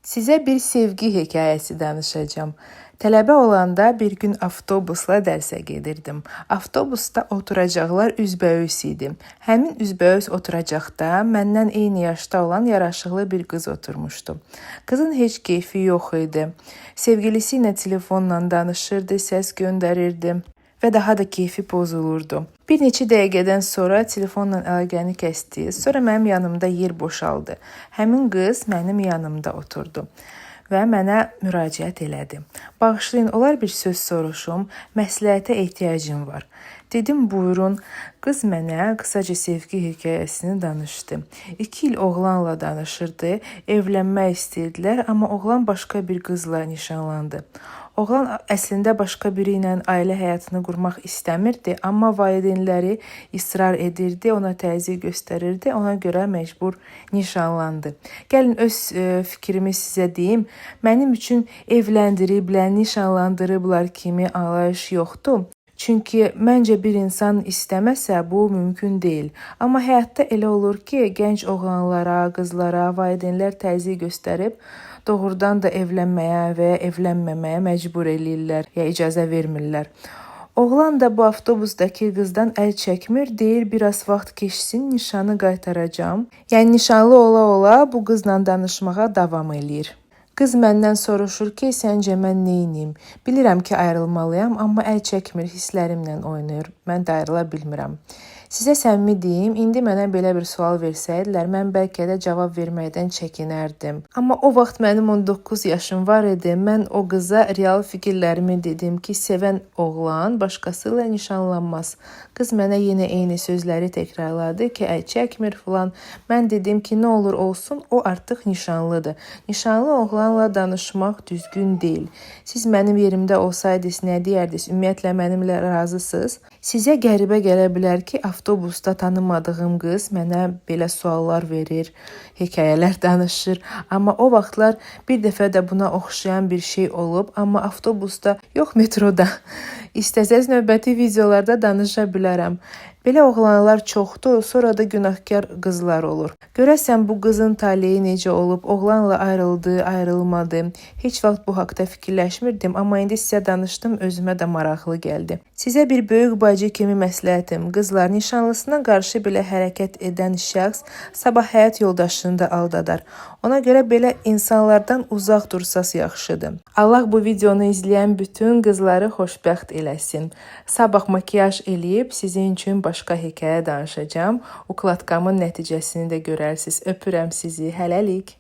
Sizə bir sevgi hekayəsi danışacağım. Tələbə olanda bir gün avtobusla dərsə gedirdim. Avtobusda oturacaqlar üzbəüz idi. Həmin üzbəüz oturacaqda məndən eyni yaşda olan yaraşıqlı bir qız oturmuşdu. Qızın heç keyfi yox idi. Sevgilisi ilə telefonla danışırdı, səs göndərirdi və daha da keyfi pozulurdu. Bir neçə dəqiqədən sonra telefonla əlaqəni kəsdi. Sonra mənim yanımda yer boşaldı. Həmin qız mənim yanımda oturdu və mənə müraciət elədi. Bağışlayın, olar bir söz soruşum, məsləhətə ehtiyacım var. Dedim, buyurun. Qız mənə qısaca sevgi hekayəsini danışdı. 2 il oğlanla danışırdı, evlənmək istəyirdilər, amma oğlan başqa bir qızla nişanlandı. Oğlan əslində başqa biri ilə ailə həyatını qurmaq istəmirdi, amma valideynləri israr edirdi, ona təzyiq göstərirdi, ona görə məcbur nişanlandı. Gəlin öz fikrimi sizə deyim. Mənim üçün evləndiriblər, nişanlandırıblar kimi anlayış yoxdur. Çünki məncə bir insan istəməsə bu mümkün deyil. Amma həyatda elə olur ki, gənc oğlanlara, qızlara valideynlər təzyiq göstərib doğrudan da evlənməyə və ya evlənməməyə məcbur eləyirlər, ya icazə vermirlər. Oğlan da bu avtobusdakı qızdan əl çəkmir, deyir biraz vaxt keçsin, nişanı qaytaracağam. Yəni nişanlı ola-ola bu qızla danışmağa davam eləyir. Qız məndən soruşur ki, səncə mən neyniyim? Bilirəm ki, ayrılmalıyam, amma əl çəkmir, hisslərimlə oynayır. Mən də ayrıla bilmirəm. Sizə səmimi deyim, indi mənə belə bir sual versəydilər, mən bəlkə də cavab verməkdən çəkinərdim. Amma o vaxt mənim 19 yaşım var idi. Mən o qıza real fikirlərimi dedim ki, sevən oğlan başqası ilə nişanlanmaz. Qız mənə yenə eyni sözləri təkrarladı ki, əl çəkmir filan. Mən dedim ki, nə olur olsun, o artıq nişanlıdır. Nişanlı oğlanla danışmaq düzgün deyil. Siz mənim yerimdə olsaydınız nə deyərdiniz? Ümumiyyətlə mənimlə razısınız? Sizə qəribə gələ bilər ki, avtobusda tanımadığım qız mənə belə suallar verir, hekayələr danışır. Amma o vaxtlar bir dəfə də buna oxşayan bir şey olub, amma avtobusda, yox metroda. İstəsəz növbəti videolarda danışa bilərəm. Belə oğlanlar çoxdur, sonra da günahkar qızlar olur. Görəsən bu qızın taleyi necə olub, oğlanla ayrıldı, ayrılmadı. Heç vaxt bu haqda fikirləşmirdim, amma indi sizə danışdım, özümə də maraqlı gəldi. Sizə bir böyük bacı kimi məsləhətim, qızlar nişanlısına qarşı belə hərəkət edən şəxs sabah həyat yoldaşını da aldadar. Ona görə belə insanlardan uzaq dursas yaxşıdır. Allah bu videonu izləyən bütün qızları xoşbəxt eləsin. Sabah makiyaj eləyib sizin üçün başqa hekayə danışacağım. Ukladkamın nəticəsini də görərsiniz. Öpürəm sizi. Hələlik.